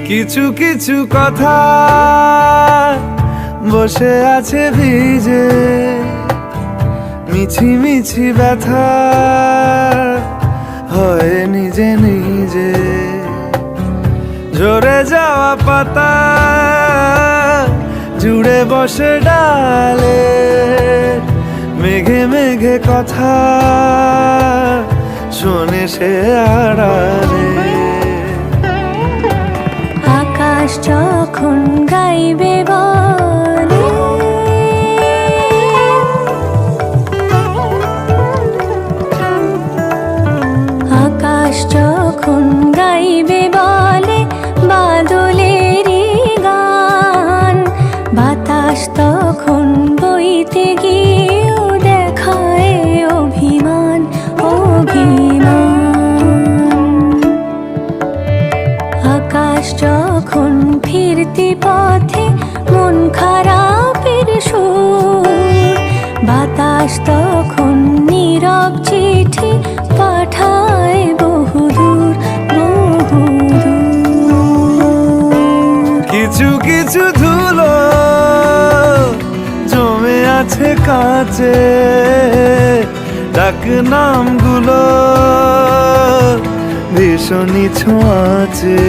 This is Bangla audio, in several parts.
কিছু কিছু কথা বসে আছে ভিজে, মিছি মিছি ব্যথা হয় নিজে নিজে। ঝরে যাওয়া পাতা জুড়ে বসে ডালে, মেঘে মেঘে কথা শোনে সে আড়ালে। আকাশ যখন গাইবে বলে, আকাশ যখন গাইবে বলে বাদলেরই গান, বাতাস তখন বইতে গিয়েও দেখায় অভিমান অভিমান। আকাশ যখন ফিরতি পথে মন খারাপের সুর, বাতাস তখন নীরব চিঠি পাঠায় বহুদূর বহুদূর। কিছু কিছু ধুলো জমে আছে কাছে, ডাক নামগুলো ভীষণই ছোঁয়াচে।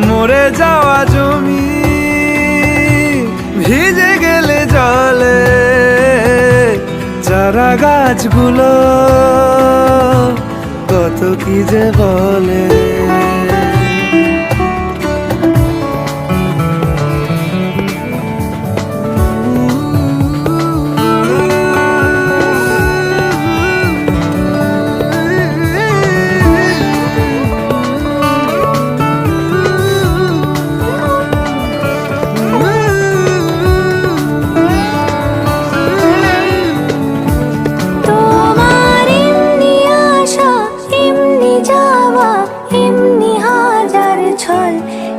মরে যাওয়া জমি ভিজে গেলে জলে, চারা গাছগুলো কত কি যে বলে।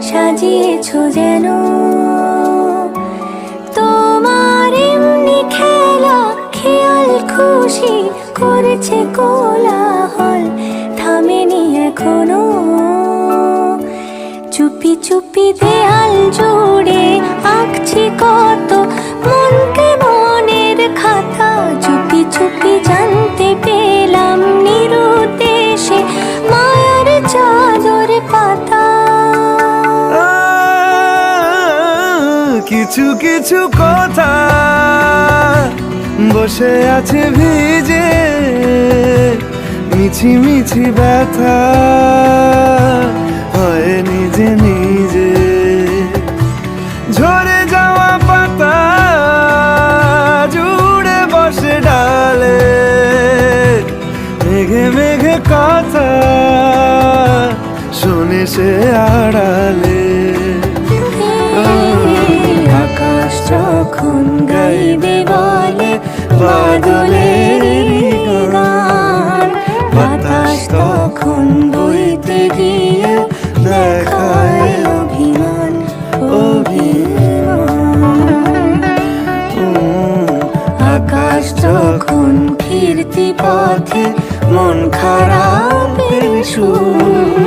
সাজিয়েছো যেন তোমার এমনি খেলা, খেয়াল খুশি করেছে কোলাহল, থামেনি এখনো। চুপি চুপি দেয়াল জুড়ে আঁকছি কত মনকে মনের খাতা, চুপি চুপি জানতে পেলাম নিরুদ্দেশে মায়ার চাদর পাতা। কিছু কিছু কথা বসে আছে ভিজে, মিছি মিছি ব্যথা হয় নিজে নিজে। ঝরে যাওয়া পাতা জুড়ে বসে ডালে, মেঘে মেঘে কথা শোনে সে আড়ালে। আকাশ যখন গাইবে বলে বাদলেরই গান, বাতাস তখন বইতে গিয়ে দেখায় অভিমান অভিমান। আকাশ যখন ফিরতি পথে মন খারাপের সুর,